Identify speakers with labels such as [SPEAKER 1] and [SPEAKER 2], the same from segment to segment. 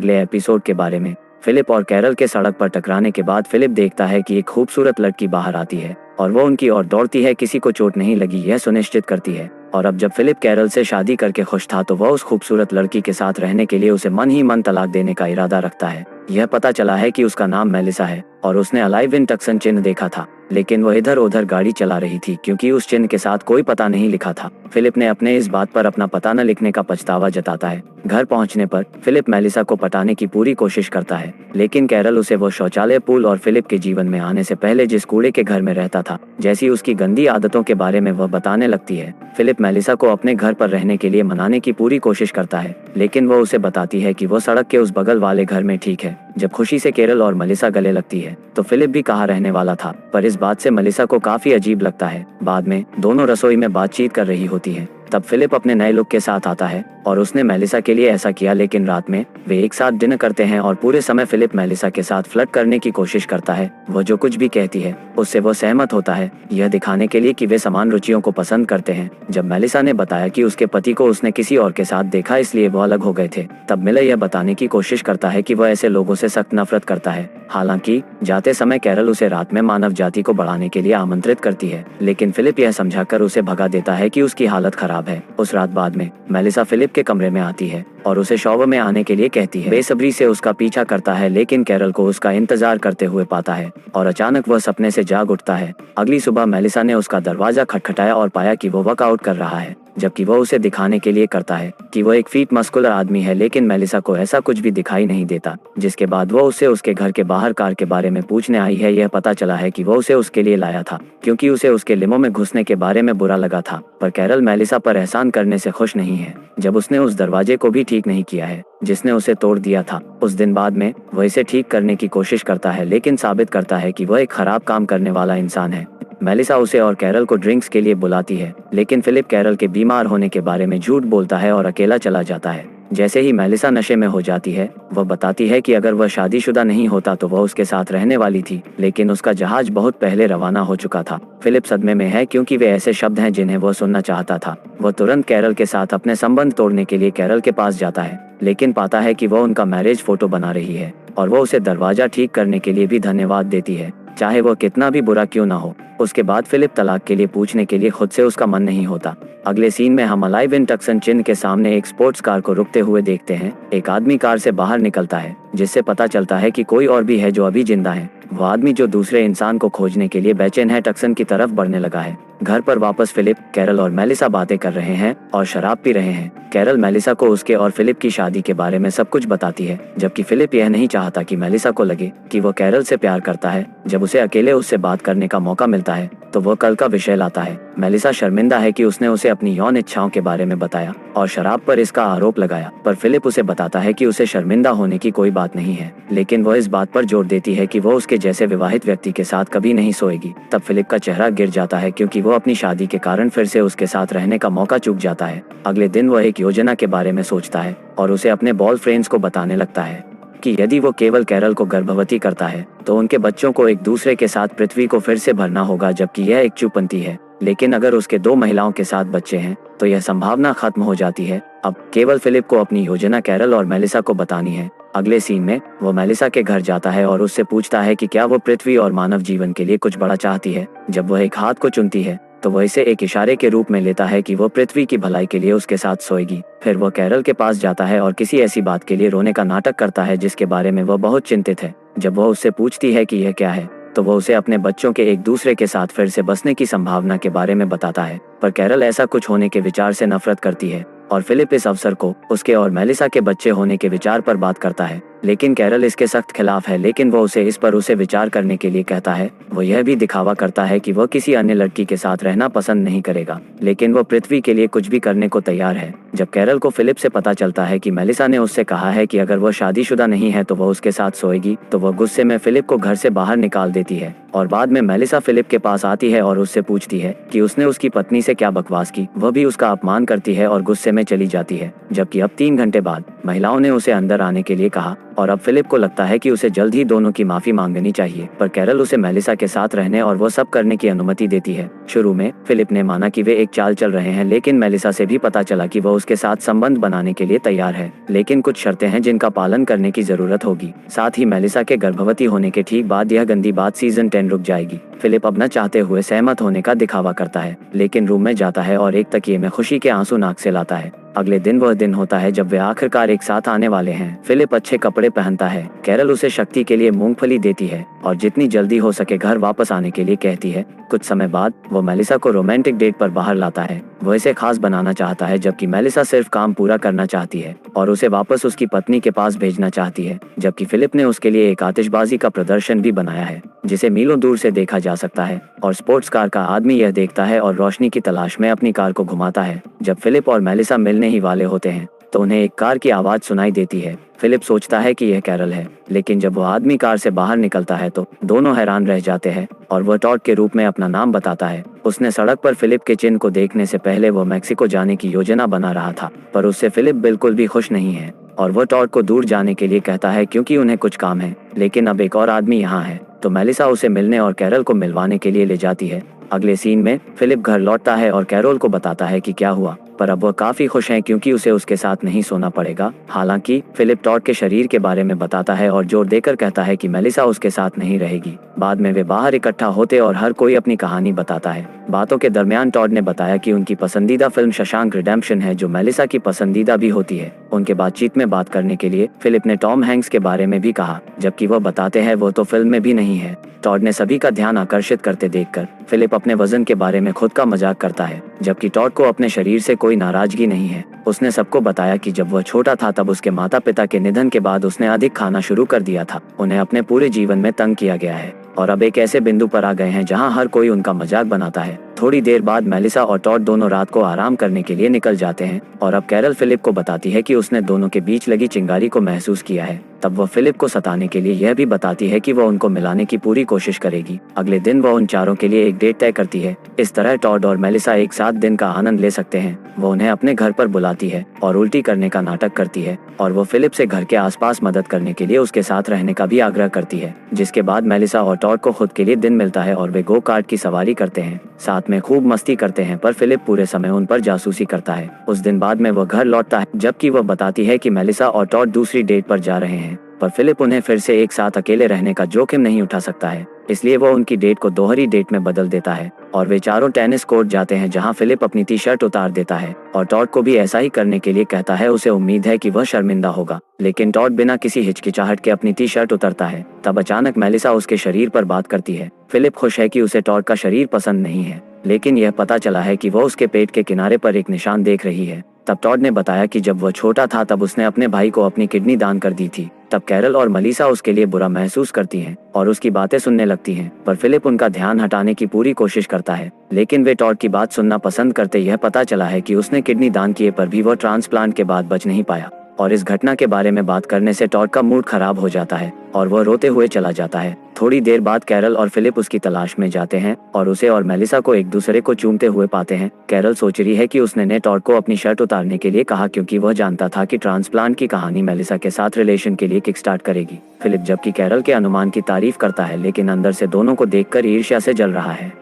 [SPEAKER 1] अगले एपिसोड के बारे में। फिलिप और कैरल के सड़क पर टकराने के बाद फिलिप देखता है कि एक खूबसूरत लड़की बाहर आती है और वो उनकी ओर दौड़ती है। किसी को चोट नहीं लगी यह सुनिश्चित करती है। और अब जब फिलिप कैरल से शादी करके खुश था तो वह उस खूबसूरत लड़की के साथ रहने के लिए उसे मन ही मन तलाक देने का इरादा रखता है। यह पता चला है कि उसका नाम मेलिसा है और उसने अलाइव इन टक्सन चिन्ह देखा था, लेकिन वह इधर उधर गाड़ी चला रही थी क्योंकि उस चिन्ह के साथ कोई पता नहीं लिखा था। फिलिप ने अपने इस बात पर अपना पता न लिखने का पछतावा जताता है। घर पहुंचने पर फिलिप मेलिसा को पटाने की पूरी कोशिश करता है, लेकिन कैरल उसे वो शौचालय, पूल और फिलिप के जीवन में आने से पहले जिस कूड़े के घर में रहता था जैसी उसकी गंदी आदतों के बारे में वह बताने लगती है। फिलिप मेलिसा को अपने घर पर रहने के लिए मनाने की पूरी कोशिश करता है, लेकिन वो उसे बताती है कि वो सड़क के उस बगल वाले घर में ठीक है। जब खुशी से कैरल और मेलिसा गले लगती है तो फिलिप भी कहाँ रहने वाला था, पर इस बात से मेलिसा को काफी अजीब लगता है। बाद में दोनों रसोई में बातचीत कर रही होती है, तब फिलिप अपने नए लुक के साथ आता है और उसने मेलिसा के लिए ऐसा किया। लेकिन रात में वे एक साथ डिनर करते हैं और पूरे समय फिलिप मेलिसा के साथ फ्लर्ट करने की कोशिश करता है। वह जो कुछ भी कहती है उससे वो सहमत होता है, यह दिखाने के लिए कि वे समान रुचियों को पसंद करते हैं। जब मेलिसा ने बताया कि उसके पति को उसने किसी और के साथ देखा इसलिए वो अलग हो गए थे, तब मिलर यह बताने की कोशिश करता है कि वह ऐसे लोगों से सख्त नफरत करता है। हालांकि जाते समय कैरल उसे रात में मानव जाति को बढ़ाने के लिए आमंत्रित करती है, लेकिन फिलिप यह समझाकर उसे भगा देता है कि उसकी हालत खराब है। उस रात बाद में मेलिसा फिलिप के कमरे में आती है और उसे शॉवर में आने के लिए कहती है। बेसब्री से उसका पीछा करता है, लेकिन कैरल को उसका इंतजार करते हुए पाता है और अचानक वह सपने से जाग उठता है। अगली सुबह मेलिसा ने उसका दरवाजा खटखटाया और पाया कि वो वर्कआउट कर रहा है, जबकि वह उसे दिखाने के लिए करता है कि वह एक फीट मस्कुलर आदमी है, लेकिन मेलिसा को ऐसा कुछ भी दिखाई नहीं देता। जिसके बाद वो उसे उसके घर के बाहर कार के बारे में पूछने आई है। यह पता चला है कि वो उसे उसके लिए लाया था क्योंकि उसे उसके लिमो में घुसने के बारे में बुरा लगा था, पर कैरल मेलिसा पर एहसान करने से खुश नहीं है जब उसने उस दरवाजे को भी ठीक नहीं किया है जिसने उसे तोड़ दिया था। उस दिन बाद में वह इसे ठीक करने की कोशिश करता है, लेकिन साबित करता है कि वह एक खराब काम करने वाला इंसान है। मेलिसा उसे और कैरल को ड्रिंक्स के लिए बुलाती है, लेकिन फिलिप कैरल के बीमार होने के बारे में झूठ बोलता है और अकेला चला जाता है। जैसे ही मेलिसा नशे में हो जाती है, वह बताती है कि अगर वह शादीशुदा नहीं होता तो वह उसके साथ रहने वाली थी, लेकिन उसका जहाज बहुत पहले रवाना हो चुका था। फिलिप सदमे में है क्योंकि वे ऐसे शब्द हैं जिन्हें वह सुनना चाहता था। वह तुरंत कैरल के साथ अपने संबंध तोड़ने के लिए कैरल के पास जाता है, लेकिन पाता है कि वह उनका मैरिज फोटो बना रही है और वह उसे दरवाजा ठीक करने के लिए भी धन्यवाद देती है, चाहे वह कितना भी बुरा क्यों ना हो। उसके बाद फिलिप तलाक के लिए पूछने के लिए खुद से उसका मन नहीं होता। अगले सीन में हम अलाइव इन टक्सन चिन्ह के सामने एक स्पोर्ट्स कार को रुकते हुए देखते हैं। एक आदमी कार से बाहर निकलता है, जिससे पता चलता है कि कोई और भी है जो अभी जिंदा है। वो आदमी जो दूसरे इंसान को खोजने के लिए बेचैन है, टक्सन की तरफ बढ़ने लगा है। घर पर वापस फिलिप, कैरल और मेलिसा बातें कर रहे हैं और शराब पी रहे हैं। कैरल मेलिसा को उसके और फिलिप की शादी के बारे में सब कुछ बताती है, जबकि फिलिप यह नहीं चाहता कि मेलिसा को लगे कि वो कैरल से प्यार करता है। जब उसे अकेले उससे बात करने का मौका मिलता है तो वो कल का विषय लाता है। मेलिसा शर्मिंदा है कि उसने उसे अपनी यौन इच्छाओं के बारे में बताया और शराब पर इसका आरोप लगाया, पर फिलिप उसे बताता है कि उसे शर्मिंदा होने की कोई बात नहीं है, लेकिन वह इस बात पर जोर देती है कि वो उसके जैसे विवाहित व्यक्ति के साथ कभी नहीं सोएगी। तब फिलिप का चेहरा गिर जाता है क्योंकि वो अपनी शादी के कारण फिर से उसके साथ रहने का मौका चूक जाता है। अगले दिन वह एक योजना के बारे में सोचता है और उसे अपने बॉयफ्रेंड्स को बताने लगता है कि यदि वो केवल कैरल को गर्भवती करता है तो उनके बच्चों को एक दूसरे के साथ पृथ्वी को फिर से भरना होगा, जबकि यह एक चूपंती है। लेकिन अगर उसके 2 महिलाओं के साथ बच्चे हैं तो यह संभावना खत्म हो जाती है। अब केवल फिलिप को अपनी योजना कैरल और मेलिसा को बतानी है। अगले सीन में वो मेलिसा के घर जाता है और उससे पूछता है कि क्या वो पृथ्वी और मानव जीवन के लिए कुछ बड़ा चाहती है। जब वह एक हाथ को चुनती है तो वह इसे एक इशारे के रूप में लेता है कि वो पृथ्वी की भलाई के लिए उसके साथ सोएगी। फिर वह कैरल के पास जाता है और किसी ऐसी बात के लिए रोने का नाटक करता है जिसके बारे में वह बहुत चिंतित है। जब वह उससे पूछती है कि यह क्या है तो वह उसे अपने बच्चों के एक दूसरे के साथ फिर से बसने की संभावना के बारे में बताता है, पर कैरल ऐसा कुछ होने के विचार से नफरत करती है और फिलिप इस अवसर को उसके और मेलिसा के बच्चे होने के विचार पर बात करता है। लेकिन कैरल इसके सख्त खिलाफ है, लेकिन वो उसे इस पर उसे विचार करने के लिए कहता है। वो यह भी दिखावा करता है कि वह किसी अन्य लड़की के साथ रहना पसंद नहीं करेगा, लेकिन वो पृथ्वी के लिए कुछ भी करने को तैयार है। जब कैरल को फिलिप से पता चलता है कि मेलिसा ने उससे कहा है कि अगर वो शादीशुदा नहीं है तो वह उसके साथ सोएगी, तो वह गुस्से में फिलिप को घर से बाहर निकाल देती है और बाद में मेलिसा फिलिप के पास आती है और उससे पूछती है कि उसने उसकी पत्नी से क्या बकवास की। वह भी उसका अपमान करती है और गुस्से में चली जाती है। जबकि अब 3 घंटे बाद महिलाओं ने उसे अंदर आने के लिए कहा और अब फिलिप को लगता है कि उसे जल्द ही दोनों की माफी मांगनी चाहिए, पर कैरल उसे मेलिसा के साथ रहने और वो सब करने की अनुमति देती है। शुरू में फिलिप ने माना कि वे एक चाल चल रहे हैं, लेकिन मेलिसा से भी पता चला कि वह उसके साथ संबंध बनाने के लिए तैयार है, लेकिन कुछ शर्तें हैं जिनका पालन करने की जरूरत होगी। साथ ही मेलिसा के गर्भवती होने के ठीक बाद यह गंदी बात सीजन 10 रुक जाएगी। फिलिप अब न चाहते हुए सहमत होने का दिखावा करता है, लेकिन रूम में जाता है और एक तकिए में खुशी के आंसू नाक से लाता है। अगले दिन वह दिन होता है जब वे आखिरकार एक साथ आने वाले हैं। फिलिप अच्छे कपड़े पहनता है, कैरल उसे शक्ति के लिए मूंगफली देती है और जितनी जल्दी हो सके घर वापस आने के लिए कहती है। कुछ समय बाद वो मेलिसा को रोमांटिक डेट पर बाहर लाता है। वो इसे खास बनाना चाहता है, जबकि मेलिसा सिर्फ काम पूरा करना चाहती है और उसे वापस उसकी पत्नी के पास भेजना चाहती है। जबकि फिलिप ने उसके लिए एक आतिशबाजी का प्रदर्शन भी बनाया है जिसे मीलों दूर से देखा जा सकता है, और स्पोर्ट्स कार का आदमी यह देखता है और रोशनी की तलाश में अपनी कार को घुमाता है। जब फिलिप और मेलिसा मिलने ही वाले होते हैं तो उन्हें एक कार की आवाज सुनाई देती है। फिलिप सोचता है कि यह कैरल है, लेकिन जब वो आदमी कार से बाहर निकलता है तो दोनों हैरान रह जाते हैं और वह टॉड के रूप में अपना नाम बताता है। उसने सड़क पर फिलिप के चिन्ह को देखने से पहले वो मेक्सिको जाने की योजना बना रहा था, पर उससे फिलिप बिल्कुल भी खुश नहीं है और वह टॉड को दूर जाने के लिए कहता है क्योंकि उन्हें कुछ काम है। लेकिन अब एक और आदमी यहाँ है तो मेलिसा उसे मिलने और कैरल को मिलवाने के लिए ले जाती है। अगले सीन में फिलिप घर लौटता है और कैरल को बताता है कि क्या हुआ, पर अब वह काफी खुश हैं क्योंकि उसे उसके साथ नहीं सोना पड़ेगा। हालांकि फिलिप टॉड के शरीर के बारे में बताता है और जोर देकर कहता है कि मेलिसा उसके साथ नहीं रहेगी। बाद में वे बाहर इकट्ठा होते और हर कोई अपनी कहानी बताता है। बातों के दरमियान टॉड ने बताया कि उनकी पसंदीदा फिल्म शशांक रिडेम्पशन है, जो मेलिसा की पसंदीदा भी होती है। उनके बातचीत में बात करने के लिए फिलिप ने टॉम हैंक्स के बारे में भी कहा, जबकि वह बताते हैं वो तो फिल्म में भी नहीं है। टॉड ने सभी का ध्यान आकर्षित करते देखकर फिलिप अपने वजन के बारे में खुद का मजाक करता है, जबकि टॉड को अपने शरीर से कोई नाराजगी नहीं है। उसने सबको बताया कि जब वह छोटा था तब उसके माता पिता के निधन के बाद उसने अधिक खाना शुरू कर दिया था। उन्हें अपने पूरे जीवन में तंग किया गया है और अब एक ऐसे बिंदु पर आ गए हैं जहां हर कोई उनका मजाक बनाता है। थोड़ी देर बाद मेलिसा और टॉड दोनों रात को आराम करने के लिए निकल जाते हैं और अब कैरल फिलिप को बताती है कि उसने दोनों के बीच लगी चिंगारी को महसूस किया है। तब वह फिलिप को सताने के लिए यह भी बताती है कि वह उनको मिलाने की पूरी कोशिश करेगी। अगले दिन वह उन चारों के लिए एक डेट तय करती है। इस तरह टॉड और मेलिसा एक साथ दिन का आनंद ले सकते हैं। वो उन्हें अपने घर पर बुलाती है और उल्टी करने का नाटक करती है और वो फिलिप से घर के आसपास मदद करने के लिए उसके साथ रहने का भी आग्रह करती है। जिसके बाद मेलिसा और टॉड को खुद के लिए दिन मिलता है और वे गो कार्ट की सवारी करते हैं, साथ में खूब मस्ती करते हैं, पर फिलिप पूरे समय उन पर जासूसी करता है। उस दिन बाद में वह घर लौटता है, जबकि वह बताती है कि मेलिसा और टॉड दूसरी डेट पर जा रहे हैं, पर फिलिप उन्हें फिर से एक साथ अकेले रहने का जोखिम नहीं उठा सकता है, इसलिए वो उनकी डेट को दोहरी डेट में बदल देता है और वे चारों टेनिस कोर्ट जाते हैं, जहां फिलिप अपनी टी शर्ट उतार देता है और टॉड को भी ऐसा ही करने के लिए कहता है। उसे उम्मीद है कि वह शर्मिंदा होगा, लेकिन टॉड बिना किसी हिचकिचाहट के अपनी टी शर्ट उतारता है। तब अचानक मेलिसा उसके शरीर पर बात करती है। फिलिप खुश है कि उसे टॉड का शरीर पसंद नहीं है, लेकिन यह पता चला है कि वह उसके पेट के किनारे पर एक निशान देख रही है। तब टॉड ने बताया कि जब वह छोटा था तब उसने अपने भाई को अपनी किडनी दान कर दी थी। तब कैरल और मेलिसा उसके लिए बुरा महसूस करती हैं और उसकी बातें सुनने लगती हैं, पर फिलिप उनका ध्यान हटाने की पूरी कोशिश करता है, लेकिन वे टॉड की बात सुनना पसंद करते। यह पता चला है कि उसने किडनी दान किए पर भी वह ट्रांसप्लांट के बाद बच नहीं पाया और इस घटना के बारे में बात करने से टॉड का मूड खराब हो जाता है और वह रोते हुए चला जाता है। थोड़ी देर बाद कैरल और फिलिप उसकी तलाश में जाते हैं और उसे और मेलिसा को एक दूसरे को चूमते हुए पाते हैं। कैरल सोच रही है कि उसने टॉड को अपनी शर्ट उतारने के लिए कहा क्योंकि वह जानता था कि ट्रांसप्लांट की कहानी मेलिसा के साथ रिलेशन के लिए किक स्टार्ट करेगी। फिलिप जबकि कैरल के अनुमान की तारीफ करता है, लेकिन अंदर से दोनों को देखकर ईर्ष्या से जल रहा है।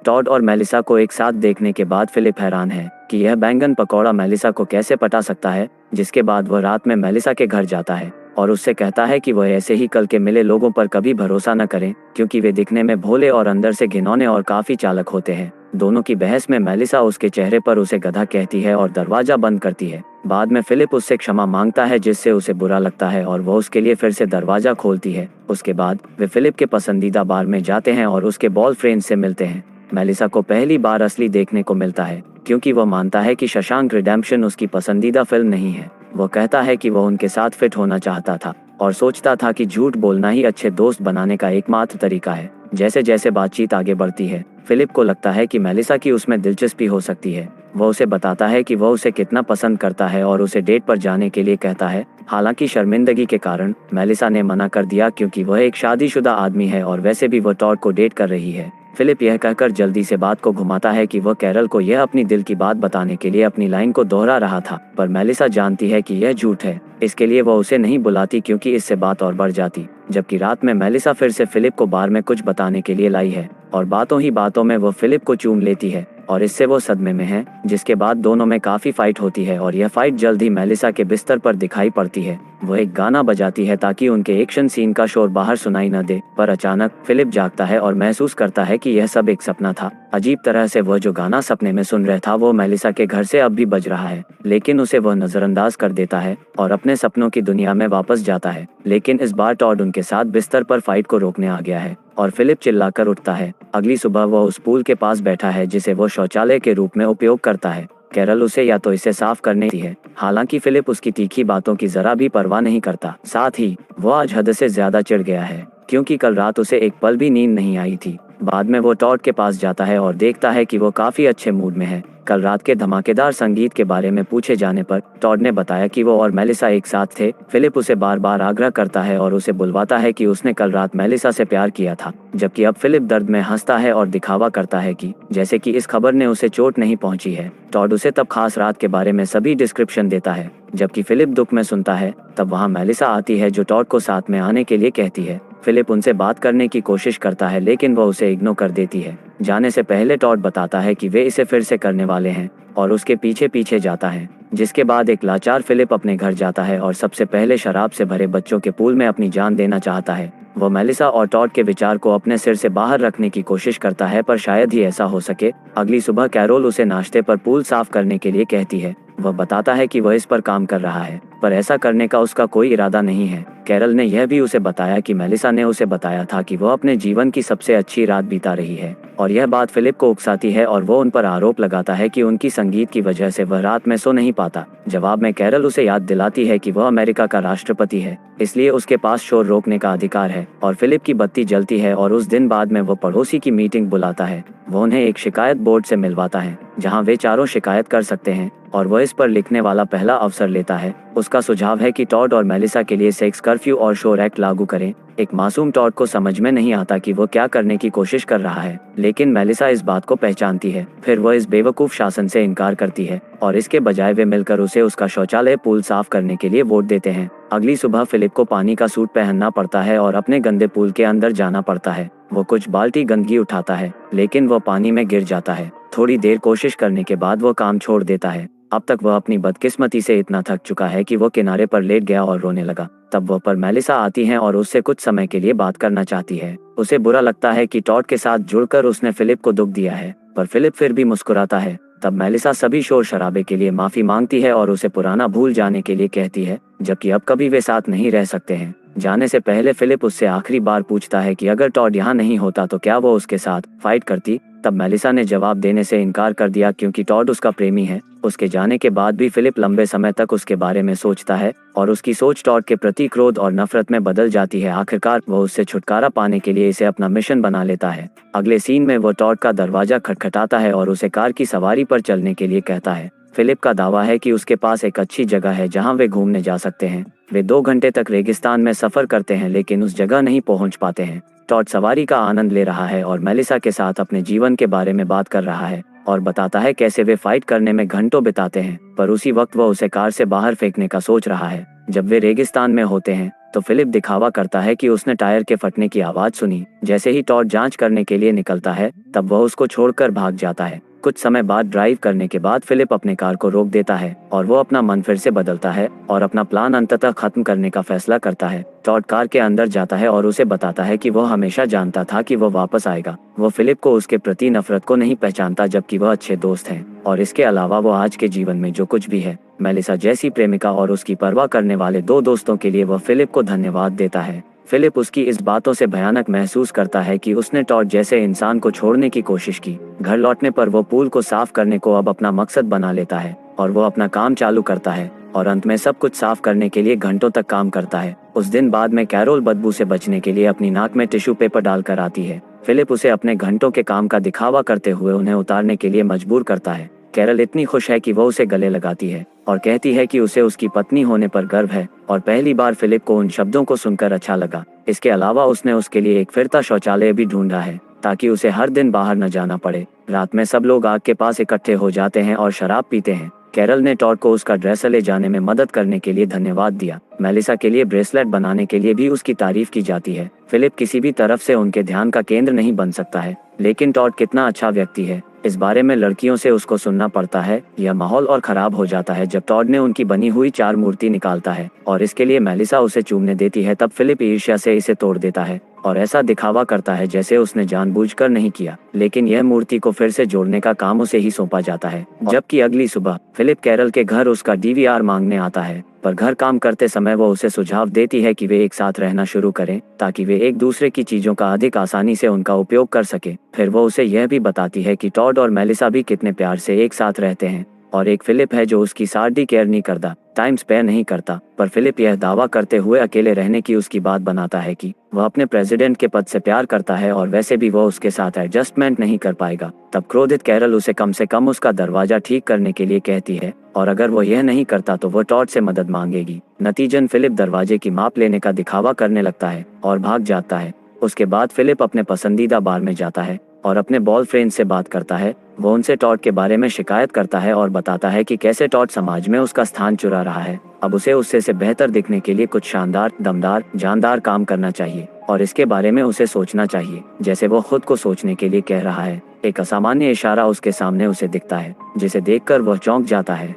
[SPEAKER 1] टॉड और मेलिसा को एक साथ देखने के बाद फिलिप हैरान है कि यह बैंगन पकौड़ा मेलिसा को कैसे पटा सकता है। जिसके बाद वह रात में मेलिसा के घर जाता है और उससे कहता है कि वह ऐसे ही कल के मिले लोगों पर कभी भरोसा न करें, क्योंकि वे दिखने में भोले और अंदर से घिनौने और काफी चालाक होते हैं। दोनों की बहस में मेलिसा उसके चेहरे पर उसे गधा कहती है और दरवाजा बंद करती है। बाद में फिलिप उससे क्षमा मांगता है, जिससे उसे बुरा लगता है और वह उसके लिए फिर से दरवाजा खोलती है। उसके बाद वे फिलिप के पसंदीदा बार में जाते हैं और उसके बॉल फ्रेंड से मिलते हैं। मेलिसा को पहली बार असली देखने को मिलता है, क्योंकि वह मानता है कि शशांक रिडेम्पशन उसकी पसंदीदा फिल्म नहीं है। वह कहता है कि वह उनके साथ फिट होना चाहता था और सोचता था कि झूठ बोलना ही अच्छे दोस्त बनाने का एकमात्र तरीका है। जैसे जैसे बातचीत आगे बढ़ती है, फिलिप को लगता है कि मेलिसा की उसमें दिलचस्पी हो सकती है। वह उसे बताता है कि वह उसे कितना पसंद करता है और उसे डेट पर जाने के लिए कहता है। हालांकि शर्मिंदगी के कारण मेलिसा ने मना कर दिया, क्योंकि वह एक शादीशुदा आदमी है और वैसे भी वह टॉड को डेट कर रही है। फिलिप यह कहकर जल्दी से बात को घुमाता है कि वह कैरल को यह अपनी दिल की बात बताने के लिए अपनी लाइन को दोहरा रहा था, पर मेलिसा जानती है कि यह झूठ है। इसके लिए वो उसे नहीं बुलाती क्योंकि इससे बात और बढ़ जाती। जबकि रात में मेलिसा फिर से फिलिप को बार में कुछ बताने के लिए लाई है और बातों ही बातों में वो फिलिप को चूम लेती है और इससे वो सदमे में है, जिसके बाद दोनों में काफ़ी फाइट होती है और यह फाइट जल्द ही मेलिसा के बिस्तर पर दिखाई पड़ती है। वो एक गाना बजाती है ताकि उनके एक्शन सीन का शोर बाहर सुनाई न दे, पर अचानक फिलिप जागता है और महसूस करता है कि यह सब एक सपना था। अजीब तरह से वह जो गाना सपने में सुन रहा था वो मेलिसा के घर से अब भी बज रहा है, लेकिन उसे वह नज़रअंदाज कर देता है और अपने सपनों की दुनिया में वापस जाता है। लेकिन इस बार टॉड उनके साथ बिस्तर पर फाइट को रोकने आ गया है और फिलिप चिल्लाकर उठता है। अगली सुबह वह उस पूल के पास बैठा है जिसे वो शौचालय के रूप में उपयोग करता है। कैरल उसे या तो इसे साफ करने दी है, हालांकि फिलिप उसकी तीखी बातों की जरा भी परवाह नहीं करता। साथ ही वो आज हद से ज्यादा चिढ़ गया है क्योंकि कल रात उसे एक पल भी नींद नहीं आई थी। बाद में वो टॉड के पास जाता है और देखता है कि वो काफी अच्छे मूड में है। कल रात के धमाकेदार संगीत के बारे में पूछे जाने पर टॉड ने बताया कि वो और मेलिसा एक साथ थे। फिलिप उसे बार बार आग्रह करता है और उसे बुलवाता है कि उसने कल रात मेलिसा से प्यार किया था, जबकि अब फिलिप दर्द में हंसता है और दिखावा करता है कि जैसे कि इस खबर ने उसे चोट नहीं पहुंची है। टॉड उसे तब खास रात के बारे में सभी डिस्क्रिप्शन देता है, जबकि फिलिप दुख में सुनता है। तब वहाँ मेलिसा आती है जो टॉड को साथ में आने के लिए कहती है। फिलिप उनसे बात करने की कोशिश करता है लेकिन वो उसे इग्नोर कर देती है। जाने से पहले टॉड बताता है कि वे इसे फिर से करने वाले हैं और उसके पीछे पीछे जाता है, जिसके बाद एक लाचार फिलिप अपने घर जाता है और सबसे पहले शराब से भरे बच्चों के पूल में अपनी जान देना चाहता है। वो मेलिसा और टॉड के विचार को अपने सिर से बाहर रखने की कोशिश करता है, पर शायद ही ऐसा हो सके। अगली सुबह कैरोल उसे नाश्ते पर पूल साफ करने के लिए कहती है। वह बताता है कि वह इस पर काम कर रहा है, पर ऐसा करने का उसका कोई इरादा नहीं है। कैरल ने यह भी उसे बताया कि मेलिसा ने उसे बताया था कि वह अपने जीवन की सबसे अच्छी रात बिता रही है और यह बात फिलिप को उकसाती है और वो उन पर आरोप लगाता है कि उनकी संगीत की वजह से वह रात में सो नहीं पाता। जवाब में कैरल उसे याद दिलाती है कि वह अमेरिका का राष्ट्रपति है, इसलिए उसके पास शोर रोकने का अधिकार है। और फिलिप की बत्ती जलती है और उस दिन बाद में वो पड़ोसी की मीटिंग बुलाता है। वो उन्हें एक शिकायत बोर्ड से मिलवाता है जहाँ वे चारों शिकायत कर सकते हैं और वह इस पर लिखने वाला पहला अवसर लेता है। उसका सुझाव है कि टॉड और मेलिसा के लिए सेक्स कर्फ्यू और शोर एक्ट लागू करें। एक मासूम टॉड को समझ में नहीं आता कि वो क्या करने की कोशिश कर रहा है, लेकिन मेलिसा इस बात को पहचानती है। फिर वह इस बेवकूफ शासन से इनकार करती है और इसके बजाय वे मिलकर उसे उसका शौचालय पूल साफ करने के लिए वोट देते हैं। अगली सुबह फिलिप को पानी का सूट पहनना पड़ता है और अपने गंदे पूल के अंदर जाना पड़ता है। वो कुछ बाल्टी गंदगी उठाता है लेकिन वो पानी में गिर जाता है। थोड़ी देर कोशिश करने के बाद वो काम छोड़ देता है। अब तक वह अपनी बदकिस्मती से इतना थक चुका है कि वो किनारे पर लेट गया और रोने लगा। तब वह पर मेलिसा आती है और उससे कुछ समय के लिए बात करना चाहती है। उसे बुरा लगता है कि टॉड के साथ जुड़कर उसने फिलिप को दुख दिया है, पर फिलिप फिर भी मुस्कुराता है। तब मेलिसा सभी शोर शराबे के लिए माफी मांगती है और उसे पुराना भूल जाने के लिए कहती है, जबकि अब कभी वे साथ नहीं रह सकते हैं। जाने से पहले फिलिप उससे आखिरी बार पूछता है कि अगर टॉड यहाँ नहीं होता तो क्या वो उसके साथ फाइट करती। तब मेलिसा ने जवाब देने से इनकार कर दिया क्योंकि टॉड उसका प्रेमी है। उसके जाने के बाद भी फिलिप लंबे समय तक उसके बारे में सोचता है और उसकी सोच टॉड के प्रति क्रोध और नफरत में बदल जाती है। आखिरकार वह उससे छुटकारा पाने के लिए इसे अपना मिशन बना लेता है। अगले सीन में वो टॉड का दरवाजा खटखटाता है और उसे कार की सवारी पर चलने के लिए कहता है। फिलिप का दावा है कि उसके पास एक अच्छी जगह है जहां वे घूमने जा सकते हैं। वे 2 घंटे तक रेगिस्तान में सफर करते हैं लेकिन उस जगह नहीं पहुंच पाते हैं। टॉड सवारी का आनंद ले रहा है और मेलिसा के साथ अपने जीवन के बारे में बात कर रहा है और बताता है कैसे वे फाइट करने में घंटों बिताते हैं, पर उसी वक्त वह उसे कार से बाहर फेंकने का सोच रहा है। जब वे रेगिस्तान में होते हैं तो फिलिप दिखावा करता है कि उसने टायर के फटने की आवाज सुनी। जैसे ही टॉड जांच करने के लिए निकलता है तब वह उसको छोड़कर भाग जाता है। कुछ समय बाद ड्राइव करने के बाद फिलिप अपने कार को रोक देता है और वो अपना मन फिर से बदलता है और अपना प्लान अंततः खत्म करने का फैसला करता है। टॉड कार के अंदर जाता है और उसे बताता है कि वह हमेशा जानता था कि वह वापस आएगा। वो फिलिप को उसके प्रति नफरत को नहीं पहचानता, जबकि वह अच्छे दोस्त हैं और इसके अलावा वो आज के जीवन में जो कुछ भी है, मेलिसा जैसी प्रेमिका और उसकी परवाह करने वाले 2 दोस्तों के लिए वह फिलिप को धन्यवाद देता है। फिलिप उसकी इस बातों से भयानक महसूस करता है कि उसने टॉड जैसे इंसान को छोड़ने की कोशिश की। घर लौटने पर वो पूल को साफ करने को अब अपना मकसद बना लेता है और वो अपना काम चालू करता है और अंत में सब कुछ साफ करने के लिए घंटों तक काम करता है। उस दिन बाद में कैरोल बदबू से बचने के लिए अपनी नाक में टिश्यू पेपर डालकर आती है। फिलिप उसे अपने घंटों के काम का दिखावा करते हुए उन्हें उतारने के लिए मजबूर करता है। कैरल इतनी खुश है कि वो उसे गले लगाती है और कहती है कि उसे उसकी पत्नी होने पर गर्व है और पहली बार फिलिप को उन शब्दों को सुनकर अच्छा लगा। इसके अलावा उसने उसके लिए एक फिरता शौचालय भी ढूंढा है ताकि उसे हर दिन बाहर न जाना पड़े। रात में सब लोग आग के पास इकट्ठे हो जाते हैं और शराब पीते हैं। कैरल ने टॉड को उसका ड्रेस ले जाने में मदद करने के लिए धन्यवाद दिया। मेलिसा के लिए ब्रेसलेट बनाने के लिए भी उसकी तारीफ की जाती है। फिलिप किसी भी तरफ से उनके ध्यान का केंद्र नहीं बन सकता है, लेकिन टॉड कितना अच्छा व्यक्ति है इस बारे में लड़कियों से उसको सुनना पड़ता है। यह माहौल और खराब हो जाता है जब टॉड ने उनकी बनी हुई 4 मूर्ति निकालता है और इसके लिए मेलिसा उसे चूमने देती है। तब फिलिप ईर्ष्या से इसे तोड़ देता है और ऐसा दिखावा करता है जैसे उसने जानबूझकर नहीं किया, लेकिन यह मूर्ति को फिर से जोड़ने का काम उसे ही सौंपा जाता है। जबकि अगली सुबह फिलिप कैरल के घर उसका डीवीआर मांगने आता है, पर घर काम करते समय वो उसे सुझाव देती है कि वे एक साथ रहना शुरू करें ताकि वे एक दूसरे की चीजों का अधिक आसानी से उनका उपयोग कर सके। फिर वो उसे यह भी बताती है कि टॉड और मेलिसा भी कितने प्यार से एक साथ रहते हैं और एक फिलिप है जो उसकी साड़ी केयर नहीं करता, टाइम स्पेयर नहीं करता। पर फिलिप यह दावा करते हुए अकेले रहने की उसकी बात बनाता है कि वह अपने प्रेसिडेंट के पद से प्यार करता है और वैसे भी वह उसके साथ एडजस्टमेंट नहीं कर पाएगा। तब क्रोधित कैरल उसे कम से कम उसका दरवाजा ठीक करने के लिए कहती है और अगर वो यह नहीं करता तो वह टॉड से मदद मांगेगी। नतीजन फिलिप दरवाजे की माप लेने का दिखावा करने लगता है और भाग जाता है। उसके बाद फिलिप अपने पसंदीदा बार में जाता है और अपने बॉयफ्रेंड से बात करता है। वो उनसे टॉड के बारे में शिकायत करता है और बताता है कि कैसे टॉड समाज में उसका स्थान चुरा रहा है। अब उसे उससे से बेहतर दिखने के लिए कुछ शानदार, दमदार, जानदार काम करना चाहिए और इसके बारे में उसे सोचना चाहिए जैसे वो खुद को सोचने के लिए कह रहा है। एक असामान्य इशारा उसके सामने उसे दिखता है जिसे देखकर वह चौंक जाता है।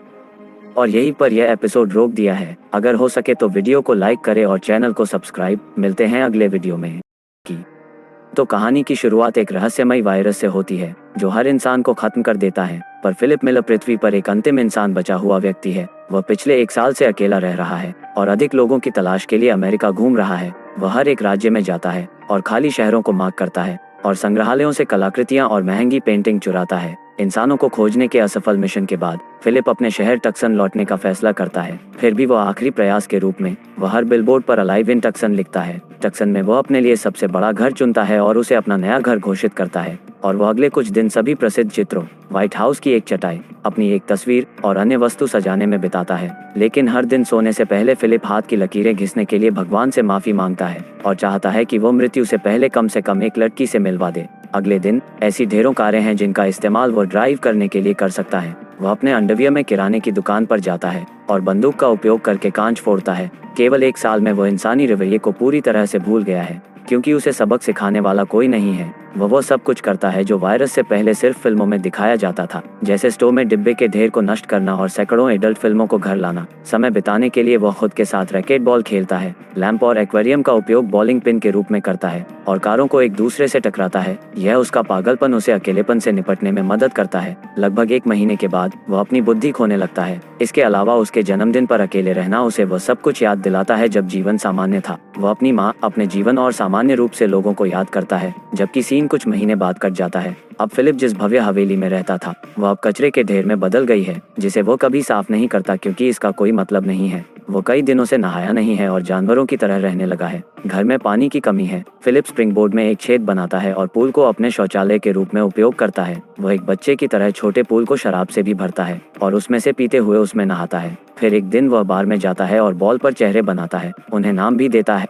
[SPEAKER 1] और यहीं पर यह एपिसोड रोक दिया है। अगर हो सके तो वीडियो को लाइक करें और चैनल को सब्सक्राइब। मिलते हैं अगले वीडियो में। तो कहानी की शुरुआत एक रहस्यमय वायरस से होती है जो हर इंसान को खत्म कर देता है, पर फिलिप मिलर पृथ्वी पर एक अंतिम इंसान बचा हुआ व्यक्ति है। वह पिछले 1 साल से अकेला रह रहा है और अधिक लोगों की तलाश के लिए अमेरिका घूम रहा है। वह हर एक राज्य में जाता है और खाली शहरों को मार्क करता है और संग्रहालयों से कलाकृतियां और महंगी पेंटिंग चुराता है। इंसानों को खोजने के असफल मिशन के बाद फिलिप अपने शहर टक्सन लौटने का फैसला करता है। फिर भी वह आखिरी प्रयास के रूप में वह हर बिलबोर्ड पर अलाइव इन टक्सन लिखता है। टक्सन में वह अपने लिए सबसे बड़ा घर चुनता है और उसे अपना नया घर घोषित करता है और वह अगले कुछ दिन सभी प्रसिद्ध चित्रों, व्हाइट हाउस की एक चटाई, अपनी एक तस्वीर और अन्य वस्तु सजाने में बिताता है। लेकिन हर दिन सोने से पहले फिलिप हाथ की लकीरें घिसने के लिए भगवान से माफी मांगता है और चाहता है कि वो मृत्यु से कम एक लड़की से मिलवा दे। अगले दिन ऐसी ढेरों कारें हैं जिनका इस्तेमाल वो ड्राइव करने के लिए कर सकता है। वह अपने अंडरवियर में किराने की दुकान पर जाता है और बंदूक का उपयोग करके कांच फोड़ता है। केवल 1 साल में वह इंसानी रवैये को पूरी तरह से भूल गया है क्योंकि उसे सबक सिखाने वाला कोई नहीं है। वह सब कुछ करता है जो वायरस से पहले सिर्फ फिल्मों में दिखाया जाता था, जैसे स्टोव में डिब्बे के ढेर को नष्ट करना और सैकड़ों एडल्ट फिल्मों को घर लाना। समय बिताने के लिए वह खुद के साथ रैकेट बॉल खेलता है, लैंप और एक्वेरियम का उपयोग बॉलिंग पिन के रूप में करता है और कारों को एक दूसरे से टकराता है। यह उसका पागलपन उसे अकेलेपन से निपटने में मदद करता है। लगभग 1 महीने के बाद वह अपनी बुद्धि खोने लगता है। इसके अलावा उसके जन्मदिन पर अकेले रहना उसे वह सब कुछ याद दिलाता है जब जीवन सामान्य था। वह अपनी माँ, अपने जीवन और सामान्य रूप से लोगों को याद करता है। जबकि सीन कुछ महीने बाद कट जाता है। अब फिलिप जिस भव्य हवेली में रहता था वह अब कचरे के ढेर में बदल गई है जिसे वो कभी साफ नहीं करता क्योंकि इसका कोई मतलब नहीं है। वो कई दिनों से नहाया नहीं है और जानवरों की तरह रहने लगा है। घर में पानी की कमी है। फिलिप स्प्रिंग बोर्ड में एक छेद बनाता है और पूल को अपने शौचालय के रूप में उपयोग करता है। वह एक बच्चे की तरह छोटे पूल को शराब से भी भरता है और उसमें से पीते हुए उसमें नहाता है। फिर एक दिन वह बार में जाता है और बॉल पर चेहरे बनाता है, उन्हें नाम भी देता है।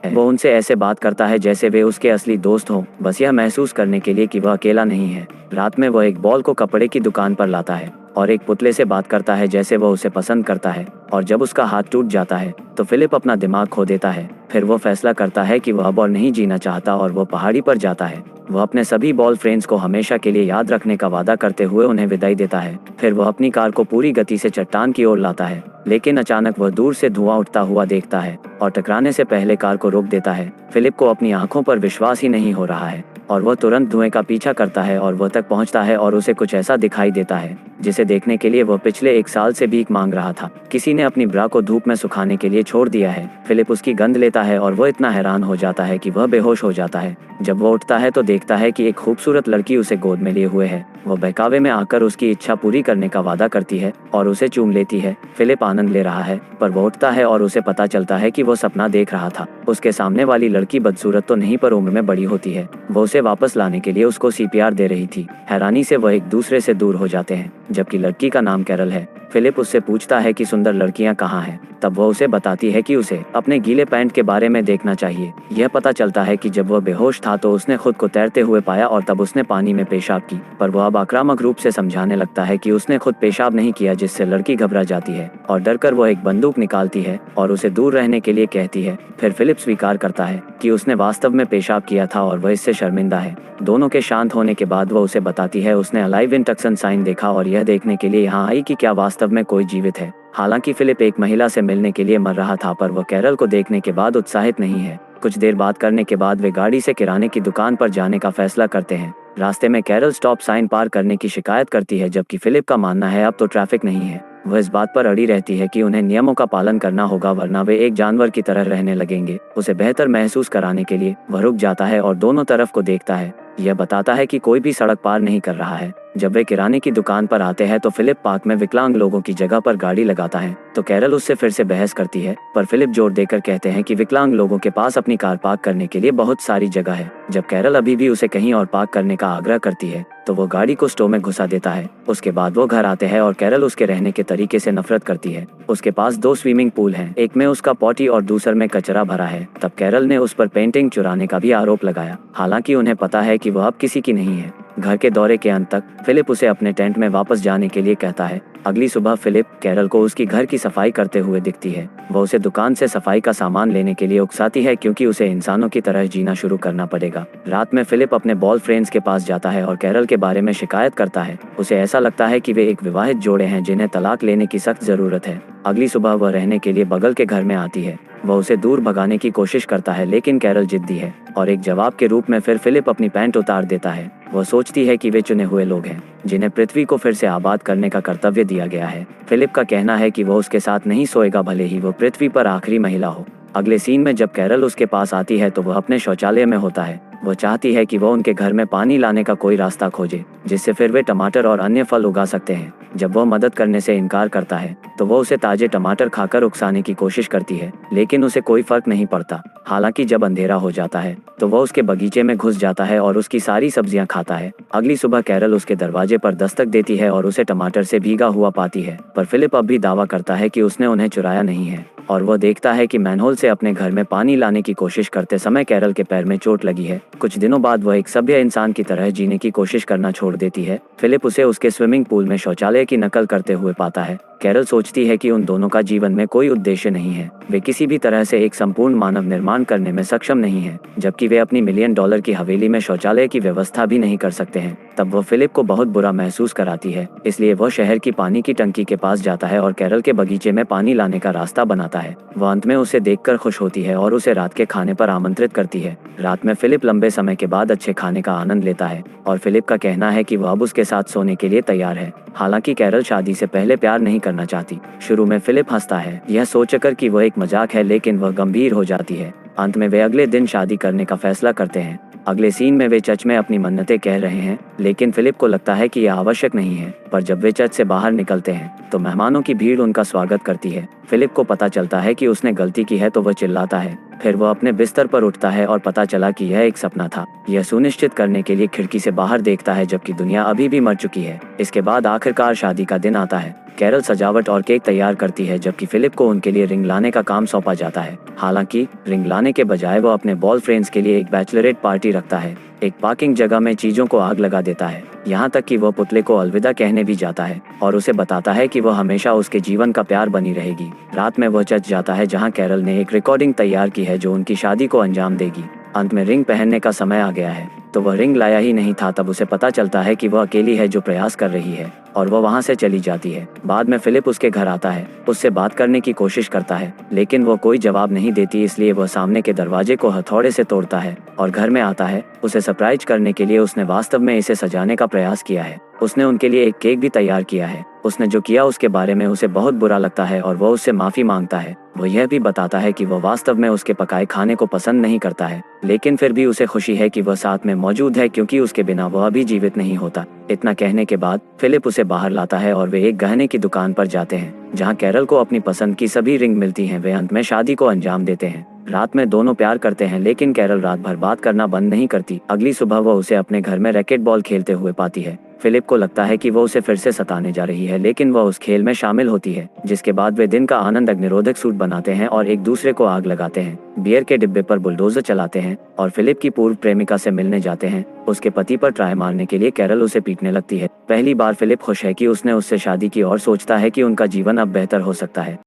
[SPEAKER 1] वो उनसे ऐसे बात करता है जैसे वे उसके असली दोस्त हों, बस यह महसूस करने के लिए कि वह अकेला नहीं है। रात में वह एक बॉल को कपड़े की दुकान पर लाता है और एक पुतले से बात करता है जैसे वह उसे पसंद करता है। और जब उसका हाथ टूट जाता है तो फिलिप अपना दिमाग खो देता है। फिर वो फैसला करता है कि वह अब और नहीं जीना चाहता और वह पहाड़ी पर जाता है। वह अपने सभी बॉल फ्रेंड्स को हमेशा के लिए याद रखने का वादा करते हुए उन्हें विदाई देता है। फिर वह अपनी कार को पूरी गति से चट्टान की ओर लाता है, लेकिन अचानक वह दूर से धुआं उठता हुआ देखता है और टकराने से पहले कार को रोक देता है। फिलिप को अपनी आंखों पर विश्वास ही नहीं हो रहा है और वह तुरंत धुएं का पीछा करता है और वह तक पहुंचता है और उसे कुछ ऐसा दिखाई देता है जिसे देखने के लिए वह पिछले 1 साल से भीख मांग रहा था। किसी ने अपनी ब्रा को धूप में सुखाने के लिए छोड़ दिया है। फिलिप उसकी गंध लेता है और वह इतना हैरान हो जाता है कि वह बेहोश हो जाता है। जब वह उठता है तो देखता है कि एक खूबसूरत लड़की उसे गोद में लिए हुए है। वह बहकावे में आकर उसकी इच्छा पूरी करने का वादा करती है और उसे चूम लेती है। फिलिप आनंद ले रहा है, पर वह उठता है और उसे पता चलता है कि वह सपना देख रहा था। उसके सामने वाली लड़की बदसूरत तो नहीं पर उम्र में बड़ी होती है। वह उसे वापस लाने के लिए उसको CPR दे रही थी। हैरानी से वह एक दूसरे से दूर हो जाते हैं, जबकि लड़की का नाम कैरल है। फिलिप उससे पूछता है कि सुंदर लड़कियां कहाँ हैं। तब वह उसे बताती है कि उसे अपने गीले पैंट के बारे में देखना चाहिए। यह पता चलता है कि जब वह बेहोश था तो उसने खुद को तैरते हुए पाया और तब उसने पानी में पेशाब की, पर वह अब आक्रामक रूप से समझाने लगता है कि उसने खुद पेशाब नहीं किया, जिससे लड़की घबरा जाती है और डरकर वह एक बंदूक निकालती है और उसे दूर रहने के लिए कहती है। फिर फिलिप स्वीकार करता है कि उसने वास्तव में पेशाब किया था और वह इससे शर्मिंदा है। दोनों के शांत होने के बाद वह उसे बताती है उसने अलाइव इंडक्शन साइन देखा और यह देखने के लिए यहाँ आई कि क्या वास्तव में कोई जीवित है। हालांकि फिलिप एक महिला से मिलने के लिए मर रहा था, पर वह कैरल को देखने के बाद उत्साहित नहीं है। कुछ देर बात करने के बाद वे गाड़ी से किराने की दुकान पर जाने का फैसला करते हैं। रास्ते में कैरल स्टॉप साइन पार करने की शिकायत करती है, जबकि फिलिप का मानना है अब तो ट्रैफिक नहीं है। वह इस बात पर अड़ी रहती है कि उन्हें नियमों का पालन करना होगा, वरना वे एक जानवर की तरह रहने लगेंगे। उसे बेहतर महसूस कराने के लिए वह रुक जाता है और दोनों तरफ को देखता है। यह बताता है कि कोई भी सड़क पार नहीं कर रहा है। जब वे किराने की दुकान पर आते हैं तो फिलिप पार्क में विकलांग लोगों की जगह पर गाड़ी लगाता है, तो कैरल उससे फिर से बहस करती है, पर फिलिप जोर देकर कहते हैं कि विकलांग लोगों के पास अपनी कार पार्क करने के लिए बहुत सारी जगह है। जब कैरल अभी भी उसे कहीं और पार्क करने का आग्रह करती है तो वो गाड़ी को स्टो में घुसा देता है। उसके बाद वो घर आते हैं और कैरल उसके रहने के तरीके से नफरत करती है। उसके पास 2 स्विमिंग पूल हैं, एक में उसका पॉटी और दूसर में कचरा भरा है। तब कैरल ने उस पर पेंटिंग चुराने का भी आरोप लगाया, हालांकि उन्हें पता है कि वह अब किसी की नहीं है। घर के दौरे के अंत तक फिलिप उसे अपने टेंट में वापस जाने के लिए कहता है। अगली सुबह फिलिप कैरल को उसकी घर की सफाई करते हुए दिखती है। वह उसे दुकान से सफाई का सामान लेने के लिए उकसाती है, क्योंकि उसे इंसानों की तरह जीना शुरू करना पड़ेगा। रात में फिलिप अपने बॉयफ्रेंड्स के पास जाता है और कैरल के बारे में शिकायत करता है। उसे ऐसा लगता है कि वे एक विवाहित जोड़े हैं जिन्हें तलाक लेने की सख्त जरूरत है। अगली सुबह वह रहने के लिए बगल के घर में आती है। वह उसे दूर भगाने की कोशिश करता है, लेकिन कैरल जिद्दी है और एक जवाब के रूप में फिर फिलिप अपनी पैंट उतार देता है। वह सोचती है कि वे चुने हुए लोग हैं जिन्हें पृथ्वी को फिर से आबाद करने का कर्तव्य दिया गया है। फिलिप का कहना है कि वह उसके साथ नहीं सोएगा, भले ही वो पृथ्वी पर आखिरी महिला हो। अगले सीन में जब कैरल उसके पास आती है तो वह अपने शौचालय में होता है। वह चाहती है कि वह उनके घर में पानी लाने का कोई रास्ता खोजे, जिससे फिर वे टमाटर और अन्य फल उगा सकते हैं। जब वह मदद करने से इनकार करता है तो वह उसे ताजे टमाटर खाकर उकसाने की कोशिश करती है, लेकिन उसे कोई फर्क नहीं पड़ता। हालांकि जब अंधेरा हो जाता है तो वह उसके बगीचे में घुस जाता है और उसकी सारी सब्जियां खाता है। अगली सुबह कैरल उसके दरवाजे पर दस्तक देती है और उसे टमाटर से भीगा हुआ पाती है, पर फिलिप अब भी दावा करता है कि उसने उन्हें चुराया नहीं है और वह देखता है कि मैनहोल से अपने घर में पानी लाने की कोशिश करते समय कैरल के पैर में चोट लगी है। कुछ दिनों बाद वह एक सभ्य इंसान की तरह जीने की कोशिश करना छोड़ देती है। फिलिप उसे उसके स्विमिंग पूल में शौचालय की नकल करते हुए पाता है। कैरल सोचती है कि उन दोनों का जीवन में कोई उद्देश्य नहीं है, वे किसी भी तरह से एक संपूर्ण मानव निर्माण करने में सक्षम नहीं है, जबकि वे अपनी $1 मिलियन की हवेली में शौचालय की व्यवस्था भी नहीं कर सकते हैं। तब वह फिलिप को बहुत बुरा महसूस कराती है, इसलिए वह शहर की पानी की टंकी के पास जाता है और कैरल के बगीचे में पानी लाने का रास्ता बनाता है। वह अंत में उसे देखकर खुश होती है और उसे रात के खाने पर आमंत्रित करती है। रात में फिलिप लंबे समय के बाद अच्छे खाने का आनंद लेता है और फिलिप का कहना है कि वह अब उसके साथ सोने के लिए तैयार है। हालांकि कैरल शादी से पहले प्यार नहीं करना चाहती। शुरू में फिलिप हंसता है, यह सोचकर कि वह एक मजाक है, लेकिन वह गंभीर हो जाती है। अंत में वे अगले दिन शादी करने का फैसला करते हैं। अगले सीन में वे चर्च में अपनी मन्नतें कह रहे हैं, लेकिन फिलिप को लगता है कि यह आवश्यक नहीं है। पर जब वे चर्च से बाहर निकलते हैं तो मेहमानों की भीड़ उनका स्वागत करती है। फिलिप को पता चलता है कि उसने गलती की है तो वह चिल्लाता है। फिर वह अपने बिस्तर पर उठता है और पता चला कि यह एक सपना था। यह सुनिश्चित करने के लिए खिड़की से बाहर देखता है, जबकि दुनिया अभी भी मर चुकी है। इसके बाद आखिरकार शादी का दिन आता है। कैरल सजावट और केक तैयार करती है, जबकि फिलिप को उनके लिए रिंग लाने का काम सौंपा जाता है। हालांकि रिंग लाने के बजाय वो अपने बॉयफ्रेंड्स के लिए एक बैचलरेट पार्टी रखता है। एक पार्किंग जगह में चीजों को आग लगा देता है, यहाँ तक कि वह पुतले को अलविदा कहने भी जाता है और उसे बताता है कि वह हमेशा उसके जीवन का प्यार बनी रहेगी। रात में वह चर्च जाता है जहाँ कैरल ने एक रिकॉर्डिंग तैयार की है जो उनकी शादी को अंजाम देगी। अंत में रिंग पहनने का समय आ गया है तो वह रिंग लाया ही नहीं था। तब उसे पता चलता है कि वह अकेली है जो प्रयास कर रही है और वह वहां से चली जाती है। बाद में फिलिप उसके घर आता है, उससे बात करने की कोशिश करता है, लेकिन वह कोई जवाब नहीं देती, इसलिए वह सामने के दरवाजे को हथौड़े से तोड़ता है और घर में आता है। उसे सरप्राइज करने के लिए उसने वास्तव में इसे सजाने का प्रयास किया है। उसने उनके लिए एक केक भी तैयार किया है। उसने जो किया उसके बारे में उसे बहुत बुरा लगता है और वह उससे माफी मांगता है। वह यह भी बताता है कि वह वास्तव में उसके पकाए खाने को पसंद नहीं करता है, लेकिन फिर भी उसे खुशी है कि वह साथ में मौजूद है, क्योंकि उसके बिना वह अभी जीवित नहीं होता। इतना कहने के बाद फिलिप उसे बाहर लाता है और वे एक गहने की दुकान पर जाते हैं जहां कैरल को अपनी पसंद की सभी रिंग मिलती हैं। वे अंत में शादी को अंजाम देते हैं। रात में दोनों प्यार करते हैं, लेकिन कैरल रात भर बात करना बंद नहीं करती। अगली सुबह वह उसे अपने घर में रैकेट बॉल खेलते हुए पाती है। फिलिप को लगता है कि वो उसे फिर से सताने जा रही है, लेकिन वह उस खेल में शामिल होती है, जिसके बाद वे दिन का आनंद अग्निरोधक सूट बनाते हैं और एक दूसरे को आग लगाते हैं, बियर के डिब्बे पर बुलडोजर चलाते हैं और फिलिप की पूर्व प्रेमिका से मिलने जाते हैं। उसके पति पर ट्राई मारने के लिए कैरल उसे पीटने लगती है। पहली बार फिलिप खुश है कि उसने उससे शादी की और सोचता है कि उनका जीवन अब बेहतर हो सकता है।